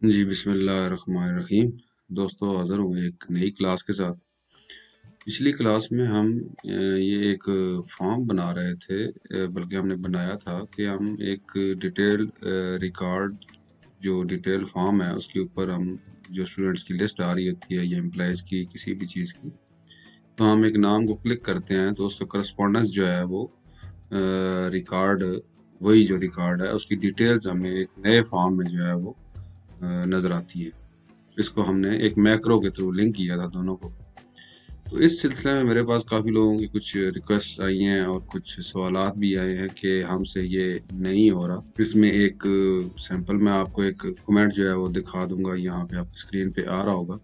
जी, बिस्मिल्लाहिर्रहमानिर्रहीम। दोस्तों, हाज़िर हूँ एक नई क्लास के साथ। पिछली क्लास में हम ये एक फॉर्म बना रहे थे, बल्कि हमने बनाया था कि हम एक डिटेल रिकॉर्ड, जो डिटेल फॉर्म है उसके ऊपर हम जो स्टूडेंट्स की लिस्ट आ रही होती है या एम्प्लॉइज़ की किसी भी चीज़ की, तो हम एक नाम को क्लिक करते हैं तो उसका करस्पॉन्डेंस जो है वो रिकॉर्ड, वही जो रिकॉर्ड है उसकी डिटेल्स हमें एक नए फॉर्म में जो है वो नज़र आती है। इसको हमने एक मैक्रो के थ्रू लिंक किया था दोनों को। तो इस सिलसिले में मेरे पास काफ़ी लोगों की कुछ रिक्वेस्ट आई हैं और कुछ सवालात भी आए हैं कि हमसे ये नहीं हो रहा। इसमें एक सैंपल मैं आपको एक कमेंट जो है वो दिखा दूंगा, यहाँ पे आपकी स्क्रीन पे आ रहा होगा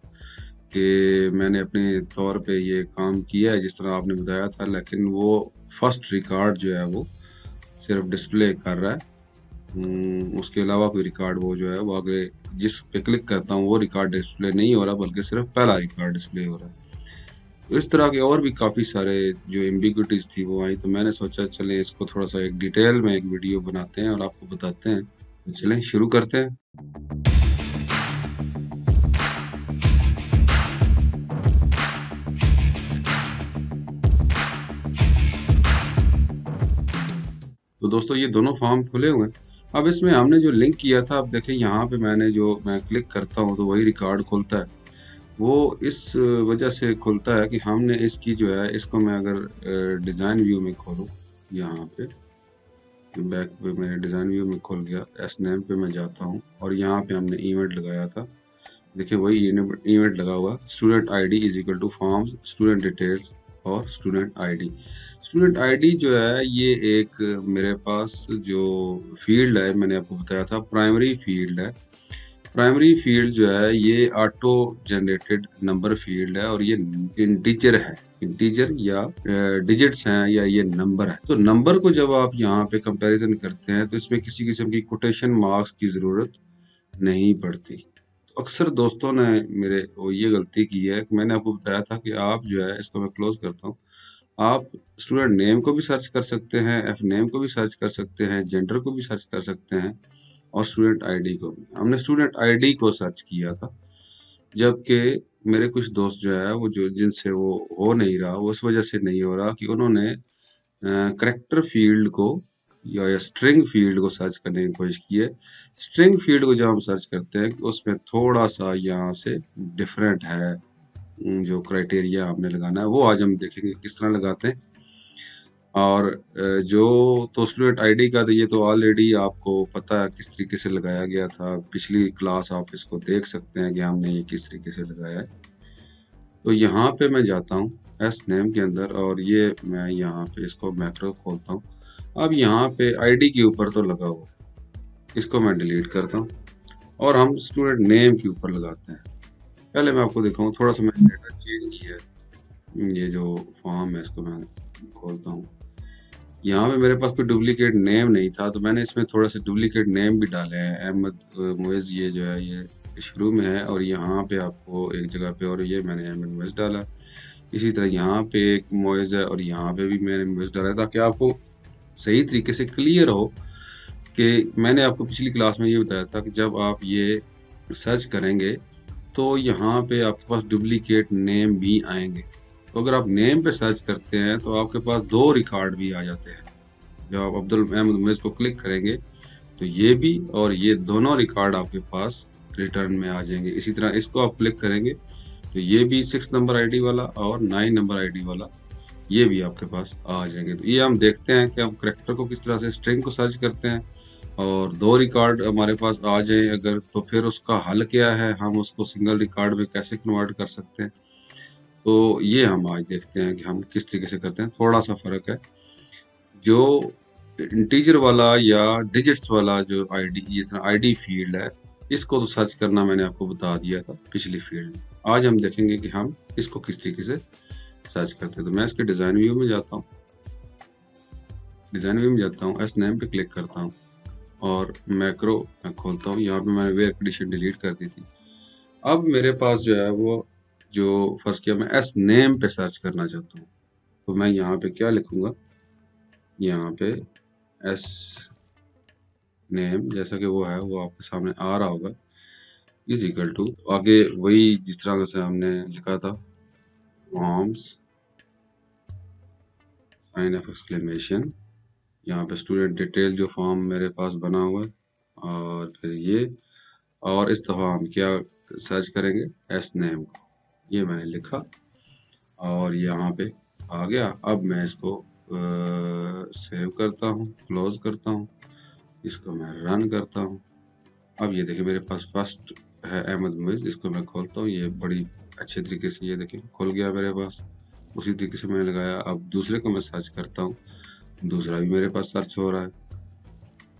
कि मैंने अपने तौर पे ये काम किया है जिस तरह आपने बताया था, लेकिन वो फर्स्ट रिकॉर्ड जो है वो सिर्फ डिस्प्ले कर रहा है। उसके अलावा कोई रिकॉर्ड वो जो है वो आगे जिस पे क्लिक करता हूँ वो रिकॉर्ड डिस्प्ले नहीं हो रहा, बल्कि सिर्फ पहला रिकॉर्ड डिस्प्ले हो रहा है। तो इस तरह के और भी काफ़ी सारे जो एम्बिग्विटीज थी वो आई, तो मैंने सोचा चलें इसको थोड़ा सा एक डिटेल में एक वीडियो बनाते हैं और आपको बताते हैं। तो चलें शुरू करते हैं। तो दोस्तों, ये दोनों फॉर्म खुले हुए हैं। अब इसमें हमने जो लिंक किया था, अब देखें यहाँ पे मैं क्लिक करता हूँ तो वही रिकॉर्ड खुलता है। वो इस वजह से खुलता है कि हमने इसकी जो है, इसको मैं अगर डिज़ाइन व्यू में खोलूँ, यहाँ पे बैक पे मेरे डिज़ाइन व्यू में खुल गया, एस नेम पे मैं जाता हूँ और यहाँ पे हमने इवेंट लगाया था। देखिए वही इवेंट लगा हुआ, student ID is equal two forms student details और स्टूडेंट आईडी। स्टूडेंट आईडी जो है ये एक मेरे पास जो फील्ड है, मैंने आपको बताया था प्राइमरी फील्ड है। प्राइमरी फील्ड जो है ये ऑटो जनरेटेड नंबर फील्ड है और ये इंटीजर है, इंटीजर या डिजिट्स हैं या ये नंबर है। तो नंबर को जब आप यहाँ पे कंपैरिजन करते हैं तो इसमें किसी किस्म की कोटेशन मार्क्स की ज़रूरत नहीं पड़ती। तो अक्सर दोस्तों ने मेरे वो ये गलती की है कि मैंने आपको बताया था कि आप जो है, इसको मैं क्लोज करता हूँ, आप स्टूडेंट नेम को भी सर्च कर सकते हैं, एफ नेम को भी सर्च कर सकते हैं, जेंडर को भी सर्च कर सकते हैं और स्टूडेंट आईडी को भी। हमने स्टूडेंट आईडी को सर्च किया था, जबकि मेरे कुछ दोस्त जो है वो जो जिनसे वो हो नहीं रहा, वो इस वजह से नहीं हो रहा कि उन्होंने करेक्टर फील्ड को या स्ट्रिंग फील्ड को सर्च करने की कोशिश की है। स्ट्रिंग फील्ड को जब हम सर्च करते हैं उसमें थोड़ा सा यहाँ से डिफरेंट है। जो क्राइटेरिया हमने लगाना है वो आज हम देखेंगे किस तरह लगाते हैं। और जो तो स्टूडेंट आईडी का, तो ये तो ऑलरेडी आपको पता है किस तरीके से लगाया गया था। पिछली क्लास आप इसको देख सकते हैं कि हमने ये किस तरीके से लगाया है। तो यहाँ पे मैं जाता हूँ एस नेम के अंदर और ये मैं यहाँ पे इसको मैक्रो खोलता हूँ। अब यहाँ पे आईडी के ऊपर तो लगा हुआ, इसको मैं डिलीट करता हूँ और हम स्टूडेंट नेम के ऊपर लगाते हैं। पहले मैं आपको दिखाऊँ, थोड़ा सा मैंने डेटा चेंज किया है। ये जो फॉर्म है इसको मैं खोलता हूँ। यहाँ पे मेरे पास कोई डुप्लीकेट नेम नहीं था, तो मैंने इसमें थोड़ा सा डुप्लीकेट नेम भी डाले हैं। अहमद मुइज़ ये जो है ये शुरू में है और यहाँ पे आपको एक जगह पे, और ये मैंने अहमद मुइज़ डाला। इसी तरह यहाँ पे एक मुइज़ है और यहाँ पे भी मैंने मुइज़ डाला है, ताकि आपको सही तरीके से क्लियर हो कि मैंने आपको पिछली क्लास में ये बताया था कि जब आप ये सर्च करेंगे तो यहाँ पे आपके पास डुप्लीकेट नेम भी आएंगे। तो अगर आप नेम पे सर्च करते हैं तो आपके पास दो रिकॉर्ड भी आ जाते हैं। जब आप अब्दुल अहमद मुइज़ को क्लिक करेंगे तो ये भी और ये दोनों रिकॉर्ड आपके पास रिटर्न में आ जाएंगे। इसी तरह इसको आप क्लिक करेंगे तो ये भी 6 नंबर आईडी वाला और 9 नंबर आईडी वाला ये भी आपके पास आ जाएंगे। तो ये हम देखते हैं कि हम करेक्टर को किस तरह से, स्ट्रिंग को सर्च करते हैं और दो रिकॉर्ड हमारे पास आ जाए अगर, तो फिर उसका हल क्या है, हम उसको सिंगल रिकॉर्ड में कैसे कन्वर्ट कर सकते हैं। तो ये हम आज देखते हैं कि हम किस तरीके से करते हैं। थोड़ा सा फ़र्क है, जो इंटीजर वाला या डिजिट्स वाला जो आईडी, ये आईडी फील्ड है, इसको तो सर्च करना मैंने आपको बता दिया था पिछली फील्ड में। आज हम देखेंगे कि हम इसको किस तरीके से सर्च करते हैं। तो मैं इसके डिज़ाइन व्यू में जाता हूँ, डिज़ाइन व्यू में जाता हूँ, एस नेम पे क्लिक करता हूँ और मैक्रो मैं खोलता हूँ। यहाँ पे मैंने वेयर कंडीशन डिलीट कर दी थी। अब मेरे पास जो है वो, जो फर्स्ट किया, मैं एस नेम पे सर्च करना चाहता हूँ। तो मैं यहाँ पे क्या लिखूँगा, यहाँ पे एस नेम जैसा कि वो है वो आपके सामने आ रहा होगा। इज इक्वल टू, आगे वही जिस तरह से हमने लिखा था, फॉर्म्स साइन ऑफ एक्सक्लेमेशन, यहाँ पे स्टूडेंट डिटेल जो फॉर्म मेरे पास बना हुआ है, और फिर ये, और इस दफ़ा हम क्या सर्च करेंगे, एस नेम को, ये मैंने लिखा और यहाँ पे आ गया। अब मैं इसको सेव करता हूँ, क्लोज करता हूँ, इसको मैं रन करता हूँ। अब ये देखिए मेरे पास फर्स्ट है अहमद मुइज़, इसको मैं खोलता हूँ, ये बड़ी अच्छे तरीके से ये देखिए खुल गया मेरे पास। उसी तरीके से मैंने लगाया। अब दूसरे को मैं सर्च करता हूँ, दूसरा भी मेरे पास सर्च हो रहा है,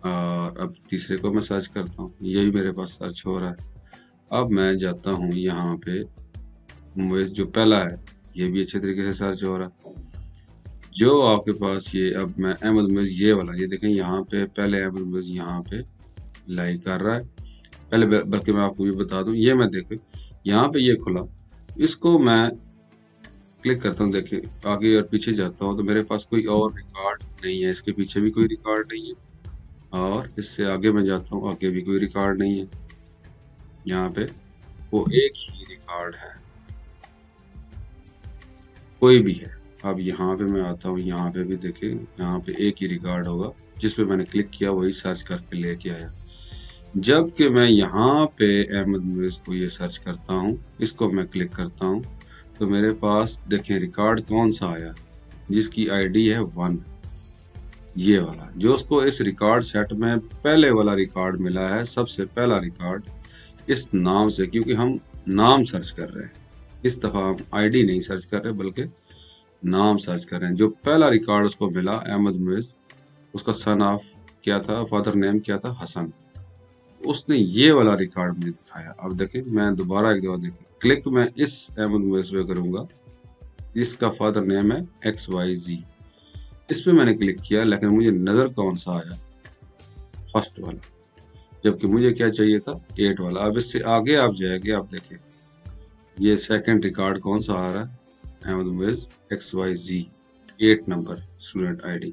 और अब तीसरे को मैं सर्च करता हूँ, ये भी मेरे पास सर्च हो रहा है। अब मैं जाता हूँ यहाँ पे, मुइज़ जो पहला है ये भी अच्छे तरीके से सर्च हो रहा है। जो आपके पास ये, अब मैं अहमद मुइज़ ये वाला, ये देखें यहाँ पे पहले अहमद मुइज़ यहाँ पे लाइक कर रहा है। पहले बल्कि मैं आपको ये बता दूं, ये मैं देखें यहाँ पे ये खुला, इसको मैं क्लिक करता हूँ, देखिए आगे और पीछे जाता हूँ तो मेरे पास कोई और रिकॉर्ड नहीं है, इसके पीछे भी कोई रिकॉर्ड नहीं है, और इससे आगे मैं जाता हूँ, आगे भी कोई रिकॉर्ड नहीं है। यहाँ पे वो एक ही रिकॉर्ड है, कोई भी है। अब यहाँ पे मैं आता हूँ, यहाँ पे भी देखें, यहाँ पे एक ही रिकॉर्ड होगा, जिस पे मैंने क्लिक किया वही सर्च करके लेके आया। जबकि मैं यहाँ पे अहमद मुइज़ को ये सर्च करता हूँ, इसको मैं क्लिक करता हूँ, तो मेरे पास देखें रिकॉर्ड कौन सा आया, जिसकी आईडी है 1, ये वाला, जो उसको इस रिकॉर्ड सेट में पहले वाला रिकॉर्ड मिला है, सबसे पहला रिकॉर्ड इस नाम से, क्योंकि हम नाम सर्च कर रहे हैं, इस दफ़ा हम आईडी नहीं सर्च कर रहे बल्कि नाम सर्च कर रहे हैं। जो पहला रिकॉर्ड उसको मिला अहमद मुइज़, उसका सन ऑफ क्या था, फादर नेम क्या था, हसन, उसने ये वाला रिकॉर्ड मुझे दिखाया। अब देखें मैं दोबारा एक दफा देखें, क्लिक मैं इस अहमद मुइज़ पे करूंगा, इसका फादर नेम है XYZ, इस पे मैंने क्लिक किया, लेकिन मुझे नजर कौन सा आया, फर्स्ट वाला, जबकि मुझे क्या चाहिए था, 8 वाला। अब इससे आगे आप जाएंगे, आप देखें ये सेकंड रिकॉर्ड कौन सा आ रहा है, Ahmed Muiz XYZ 8 number student ID,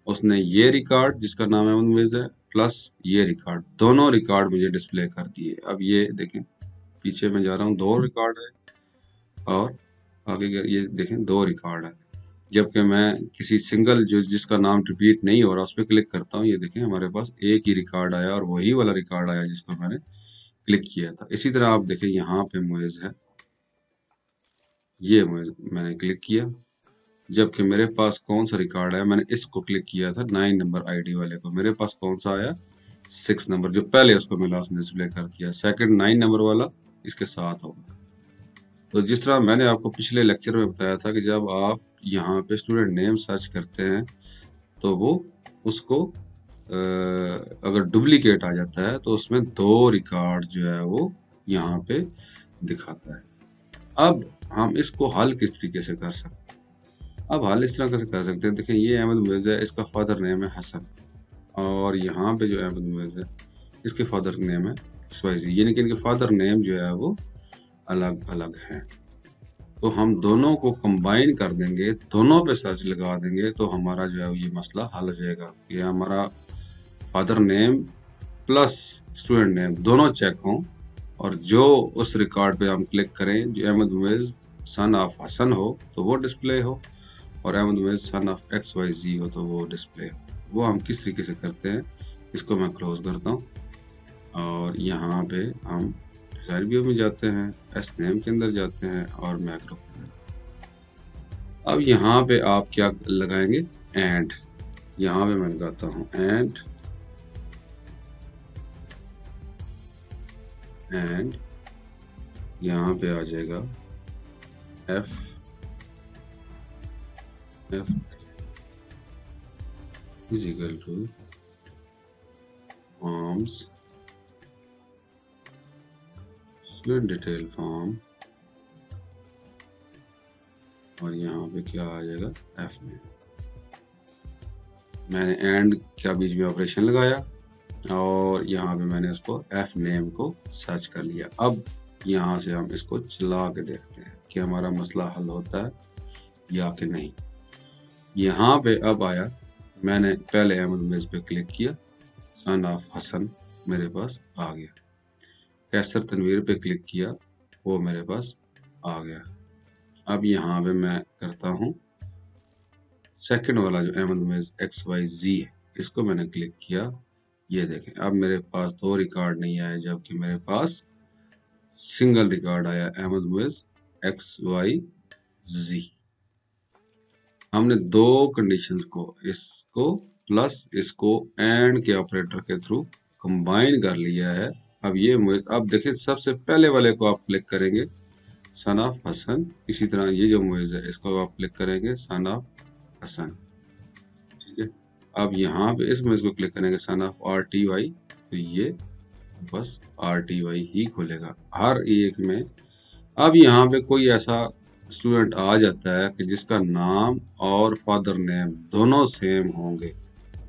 उसने ये रिकॉर्ड जिसका नाम अहमद मुइज़ है प्लस ये रिकॉर्ड, दोनों रिकॉर्ड मुझे डिस्प्ले कर दिए। अब ये देखें पीछे में जा रहा हूँ, 2 रिकॉर्ड है, और आगे ये देखें 2 रिकॉर्ड है। जबकि मैं किसी सिंगल जो जिसका नाम रिपीट नहीं हो रहा उस पर क्लिक करता हूँ, ये देखें हमारे पास एक ही रिकॉर्ड आया, और वही वाला रिकॉर्ड आया जिसको मैंने क्लिक किया था। इसी तरह आप देखें यहाँ पे मुइज़ है, ये मुइज़ मैंने क्लिक किया, जबकि मेरे पास कौन सा रिकॉर्ड है, मैंने इसको क्लिक किया था 9 नंबर आईडी वाले को, मेरे पास कौन सा आया, 6 नंबर, जो पहले उसको मिला उसने डिस्प्ले कर दिया। सेकंड 9 नंबर वाला इसके साथ होगा। तो जिस तरह मैंने आपको पिछले लेक्चर में बताया था कि जब आप यहाँ पे स्टूडेंट नेम सर्च करते हैं तो वो उसको अगर डुप्लीकेट आ जाता है तो उसमें 2 रिकॉर्ड जो है वो यहाँ पे दिखाता है। अब हम इसको हल किस तरीके से कर सकते हैं, अब हल इस तरह कैसे कर सकते हैं, देखिए ये अहमद मुइज़ है, इसका फादर नेम है हसन, और यहाँ पे जो अहमद मुइज़ है इसके फादर नेम है XYZ, यानी कि इनके फादर नेम जो है वो अलग अलग हैं। तो हम दोनों को कंबाइन कर देंगे, दोनों पे सर्च लगा देंगे, तो हमारा जो है ये मसला हल हो जाएगा। ये हमारा father name plus student name दोनों चेक हों, और जो उस रिकॉर्ड पे हम क्लिक करें जो अहमद मुइज़ सन ऑफ हसन हो तो वो डिस्प्ले हो, और Ahmed Muiz son of XYZ हो तो वो डिस्प्ले हो। वो हम किस तरीके से करते हैं, इसको मैं क्लोज करता हूँ, और यहाँ पे हम डिज़ाइन व्यू में जाते हैं, एस नेम के अंदर जाते हैं, और मैक्रो के अंदर। अब यहाँ पे आप क्या लगाएंगे, एंड, यहाँ पे मैं लगाता हूँ एंड यहाँ पे आ जाएगा F is equal two forms student detail form, और यहाँ पे क्या आ जाएगा, एफ में। मैंने एंड क्या बीच में ऑपरेशन लगाया, और यहाँ पे मैंने उसको एफ नेम को सर्च कर लिया। अब यहाँ से हम इसको चला के देखते हैं कि हमारा मसला हल होता है या कि नहीं। यहाँ पे अब आया, मैंने पहले अहमद मुइज़ पे क्लिक किया, सन ऑफ हसन मेरे पास आ गया। कैसर तनवीर पे क्लिक किया, वो मेरे पास आ गया। अब यहाँ पे मैं करता हूँ सेकंड वाला जो अहमद मुइज़ XYZ है, इसको मैंने क्लिक किया। ये देखें, अब मेरे पास 2 रिकॉर्ड नहीं आए, जबकि मेरे पास सिंगल रिकॉर्ड आया अहमद मुइज़ XYZ। हमने 2 कंडीशंस को, इसको प्लस इसको एंड के ऑपरेटर के थ्रू कंबाइन कर लिया है। अब ये अब देखिए, सबसे पहले वाले को आप क्लिक करेंगे सन ऑफ हसन, इसी तरह ये जो मुइज़ है इसको आप क्लिक करेंगे सन ऑफ हसन, ठीक है। अब यहाँ पे इस मुइज़ को क्लिक करेंगे सन ऑफ RTY, तो ये बस RTY ही खुलेगा हर एक में। अब यहाँ पे कोई ऐसा स्टूडेंट आ जाता है कि जिसका नाम और फादर नेम दोनों सेम होंगे,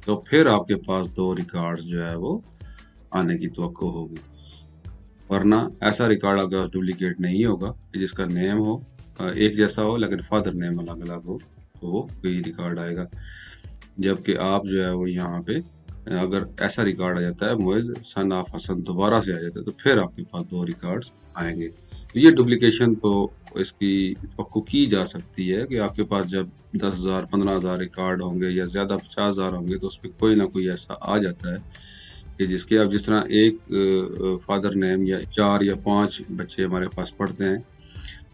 तो फिर आपके पास 2 रिकॉर्ड्स जो है वो आने की तवक्को होगी, वरना ऐसा रिकॉर्ड आपके पास डुप्लीकेट नहीं होगा कि जिसका नेम हो एक जैसा हो लेकिन फादर नेम अलग अलग हो, तो वो कोई रिकॉर्ड आएगा। जबकि आप जो है वो यहाँ पे अगर ऐसा रिकॉर्ड आ जाता है मुइज़ सन ऑफ हसन दोबारा से आ जाता है, तो फिर आपके पास 2 रिकॉर्ड्स आएंगे। तो ये डुप्लीकेशन तो इसकी तवक्को की जा सकती है कि आपके पास जब 10,000 15,000 रिकॉर्ड होंगे या ज़्यादा 50,000 होंगे, तो उस पर कोई ना कोई ऐसा आ जाता है कि जिसके, अब जिस तरह एक फादर नेम या 4 या 5 बच्चे हमारे पास पढ़ते हैं,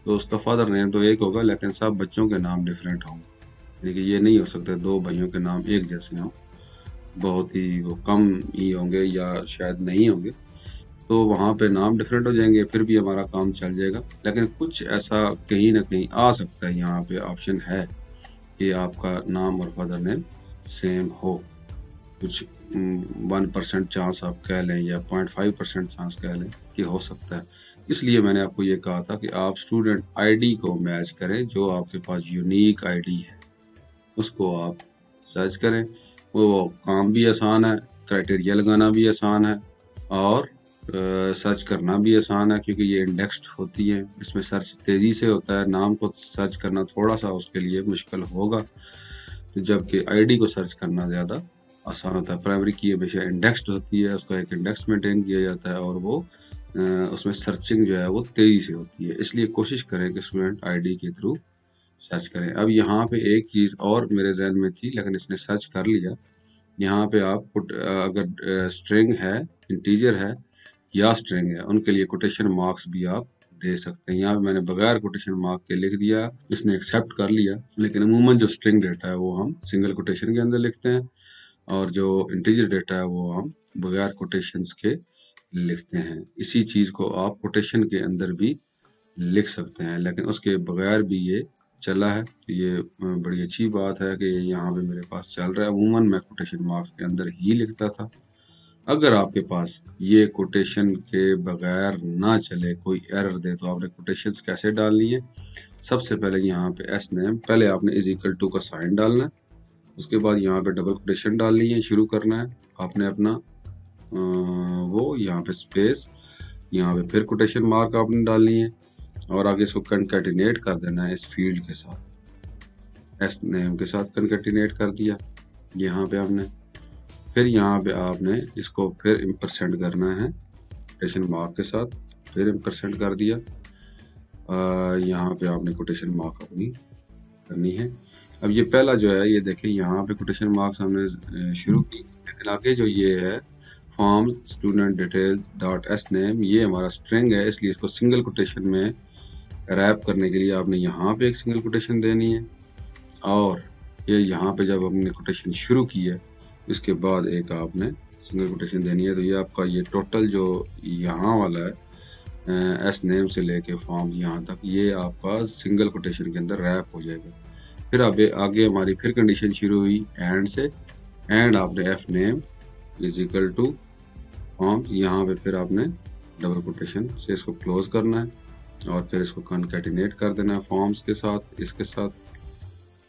तो उसका फादर नेम तो एक होगा लेकिन सब बच्चों के नाम डिफरेंट होंगे। यानी कि ये नहीं हो सकता 2 भाइयों के नाम एक जैसे हों, बहुत ही वो कम ही होंगे या शायद नहीं होंगे, तो वहाँ पे नाम डिफरेंट हो जाएंगे, फिर भी हमारा काम चल जाएगा। लेकिन कुछ ऐसा कहीं ना कहीं आ सकता है, यहाँ पे ऑप्शन है कि आपका नाम और फादर नेम सेम हो, कुछ 1% चांस आप कह लें या 0.5% चांस कह लें कि हो सकता है। इसलिए मैंने आपको ये कहा था कि आप स्टूडेंट आईडी को मैच करें, जो आपके पास यूनिक आईडी है उसको आप सर्च करें। वो काम भी आसान है, क्राइटेरिया लगाना भी आसान है, और सर्च करना भी आसान है, क्योंकि ये इंडेक्स्ड होती है। इसमें सर्च तेज़ी से होता है, नाम को सर्च करना थोड़ा सा उसके लिए मुश्किल होगा, जबकि आईडी को सर्च करना ज़्यादा आसान होता है। प्राइमरी की हमेशा इंडेक्स्ड होती है, उसका एक इंडेक्स मेंटेन किया जाता है, और वो उसमें सर्चिंग जो है वो तेज़ी से होती है। इसलिए कोशिश करें कि स्टूडेंट आईडी के थ्रू सर्च करें। अब यहाँ पे एक चीज़ और मेरे जहन में थी लेकिन इसने सर्च कर लिया। यहाँ पे आप अगर स्ट्रिंग है, इंटीजर है या स्ट्रिंग है, उनके लिए कोटेशन मार्क्स भी आप दे सकते हैं। यहाँ पे मैंने बगैर कोटेशन मार्क के लिख दिया, इसने एक्सेप्ट कर लिया। लेकिन अमूमन जो स्ट्रिंग डेटा है वो हम सिंगल कोटेशन के अंदर लिखते हैं, और जो इंटीजर डेटा है वो हम बगैर कोटेशंस के लिखते हैं। इसी चीज़ को आप कोटेशन के अंदर भी लिख सकते हैं, लेकिन उसके बगैर भी ये चला है। तो ये बड़ी अच्छी बात है कि यहाँ पे मेरे पास चल रहा है। अमूमन मैं कोटेशन मार्क्स के अंदर ही लिखता था। अगर आपके पास ये कोटेशन के बगैर ना चले, कोई एरर दे, तो आपने कोटेशंस कैसे डालनी है? सबसे पहले यहाँ पे एस नेम, पहले आपने इज इक्वल टू का साइन डालना है, उसके बाद यहाँ पे डबल कोटेशन डालनी है, शुरू करना है आपने अपना वो, यहाँ पे स्पेस, यहाँ पे फिर कोटेशन मार्क आपने डालनी है, और आगे इसको कंकैटिनेट कर देना है इस फील्ड के साथ, एस नेम के साथ कंकैटिनेट कर दिया यहाँ पे आपने। फिर यहाँ पे आपने इसको फिर इम्परसेंट करना है कोटेशन मार्क के साथ, फिर इम्परसेंट कर दिया। यहाँ पे आपने कोटेशन मार्क अपनी करनी है। अब ये पहला जो है, ये देखिए यहाँ पे कोटेशन मार्क्स हमने शुरू की, लेकिन आगे जो ये है form student details dot S name, ये हमारा स्ट्रिंग है, इसलिए इसको सिंगल कोटेशन में रैप करने के लिए आपने यहाँ पे एक सिंगल कोटेशन देनी है, और ये यहाँ पे जब हमने कोटेशन शुरू की है इसके बाद एक आपने सिंगल कोटेशन देनी है। तो ये आपका ये टोटल जो यहाँ वाला है एस नेम से लेके फॉर्म यहाँ तक, ये आपका सिंगल कोटेशन के अंदर रैप हो जाएगा। फिर अब आगे हमारी फिर कंडीशन शुरू हुई एंड से, एंड आपने F name is equal to form, यहाँ पे फिर आपने डबल कोटेशन से इसको क्लोज करना है, और फिर इसको कॉन्कैटिनेट कर देना है फॉर्म्स के साथ, इसके साथ,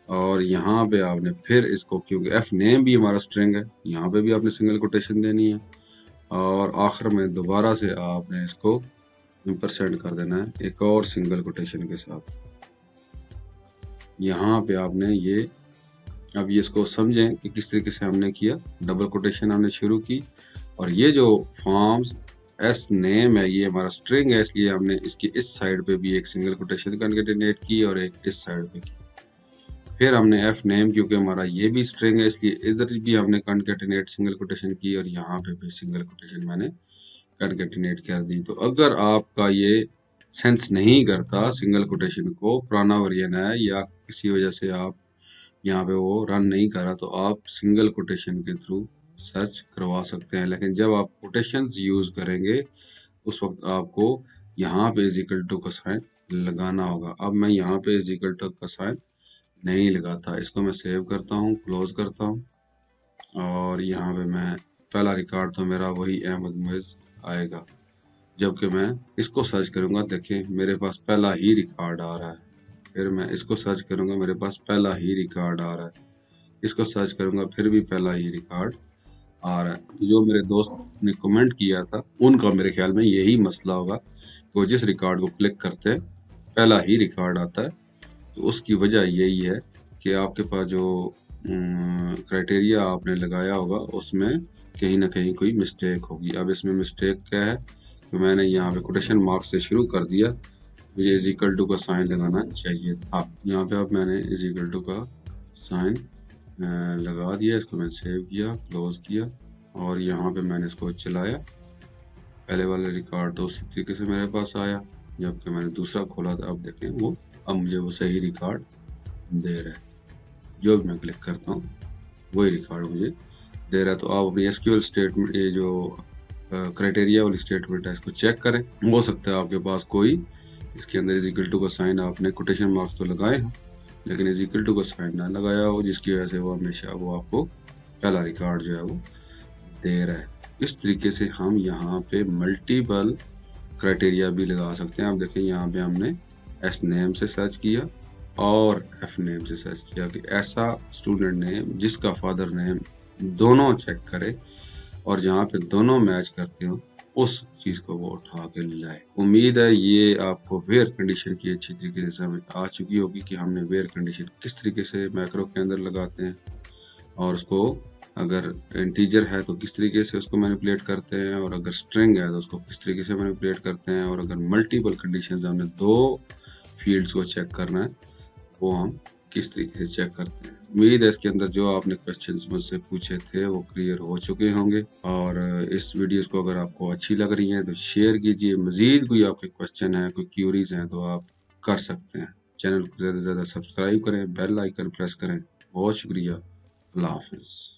और यहाँ पे आपने फिर इसको, क्योंकि एफ नेम भी हमारा स्ट्रिंग है, यहाँ पे भी आपने सिंगल कोटेशन देनी है, और आखिर में दोबारा से आपने इसको इम्परसेंट कर देना है एक और सिंगल कोटेशन के साथ। यहाँ पे आपने ये, अब ये इसको समझें कि किस तरीके से हमने किया। डबल कोटेशन हमने शुरू की, और ये जो फॉर्म्स एस नेम है, ये हमारा स्ट्रिंग है, इसलिए हमने इसकी इस साइड पे भी एक सिंगल कोटेशन कॉन्केटेनेट की और एक इस साइड पे की। फिर हमने एफ नेम, क्योंकि हमारा ये भी स्ट्रिंग है, इसलिए इधर भी हमने कॉन्केटेनेट सिंगल कोटेशन की और यहाँ पे भी सिंगल कोटेशन मैंने कॉन्केटेनेट कर दी। तो अगर आपका ये सेंस नहीं करता सिंगल कोटेशन को, पुराना वर्जन है या किसी वजह से आप यहाँ पे वो रन नहीं कर रहा, तो आप सिंगल कोटेशन के थ्रू सर्च करवा सकते हैं। लेकिन जब आप कोटेशंस यूज करेंगे उस वक्त आपको यहाँ पे इज इक्वल टू का साइन लगाना होगा। अब मैं यहाँ पे इज इक्वल टू का साइन नहीं लगाता, इसको मैं सेव करता हूँ, क्लोज करता हूँ और यहाँ पे मैं पहला रिकॉर्ड तो मेरा वही अहमद मुइज़ आएगा। जबकि मैं इसको सर्च करूँगा, देखें मेरे पास पहला ही रिकॉर्ड आ रहा है। फिर मैं इसको सर्च करूँगा, मेरे पास पहला ही रिकॉर्ड आ रहा है। इसको सर्च करूँगा, फिर भी पहला ही रिकॉर्ड आ रहा है। जो मेरे दोस्त ने कमेंट किया था उनका मेरे ख्याल में यही मसला होगा कि वो जिस रिकॉर्ड को क्लिक करते हैं पहला ही रिकॉर्ड आता है। तो उसकी वजह यही है कि आपके पास जो क्राइटेरिया आपने लगाया होगा उसमें कहीं ना कहीं कोई मिस्टेक होगी। अब इसमें मिस्टेक क्या है, तो मैंने यहाँ पे कोटेशन मार्क से शुरू कर दिया, मुझे इज इक्वल टू का साइन लगाना चाहिए था। यहाँ पे अब मैंने इज इक्वल टू का साइन लगा दिया, इसको मैंने सेव किया, क्लोज किया और यहाँ पे मैंने इसको चलाया। पहले वाले रिकॉर्ड तो उसी तरीके से मेरे पास आया, जबकि मैंने दूसरा खोला था, अब देखें वो अब मुझे वो सही रिकॉर्ड दे रहा है। जो भी मैं क्लिक करता हूँ वही रिकॉर्ड मुझे दे रहा है। तो आप अपनी एसक्यूएल स्टेटमेंट, ये जो क्राइटेरिया वाली स्टेटमेंट है, इसको चेक करें। हो सकता है आपके पास कोई इसके अंदर इज इक्वल टू का साइन, आपने कोटेशन मार्क्स तो लगाए हैं लेकिन इज इक्वल टू का साइन ना लगाया हो, जिसकी वजह से वो हमेशा वो आपको पहला रिकॉर्ड जो है वो दे रहा है। इस तरीके से हम यहाँ पे मल्टीपल क्राइटेरिया भी लगा सकते हैं। आप देखें यहाँ पे हमने एस नेम से सर्च किया और एफ नेम से सर्च किया कि ऐसा स्टूडेंट नेम जिसका फादर नेम दोनों चेक करे और जहाँ पे दोनों मैच करते हो उस चीज को वो उठा के लाए। उम्मीद है ये आपको वेयर कंडीशन की अच्छी तरीके से समझ आ चुकी होगी कि हमने वेयर कंडीशन किस तरीके से मैक्रो के अंदर लगाते हैं और उसको अगर इंटीजर है तो किस तरीके से उसको मैनिपुलेट करते हैं और अगर स्ट्रिंग है तो उसको किस तरीके से मैनिपुलेट करते हैं और अगर मल्टीपल कंडीशंस हमने दो फील्ड्स को चेक करना है वो हम किस तरीके से चेक करते हैं। उम्मीद है इसके अंदर जो आपने क्वेश्चंस मुझसे पूछे थे वो क्लियर हो चुके होंगे और इस वीडियोस को अगर आपको अच्छी लग रही है तो शेयर कीजिए। मजीद कोई आपके क्वेश्चन है, कोई क्यूरीज हैं तो आप कर सकते हैं। चैनल को ज़्यादा से ज़्यादा सब्सक्राइब करें, बेल आइकन प्रेस करें। बहुत शुक्रिया। अल्लाह हाफिज़।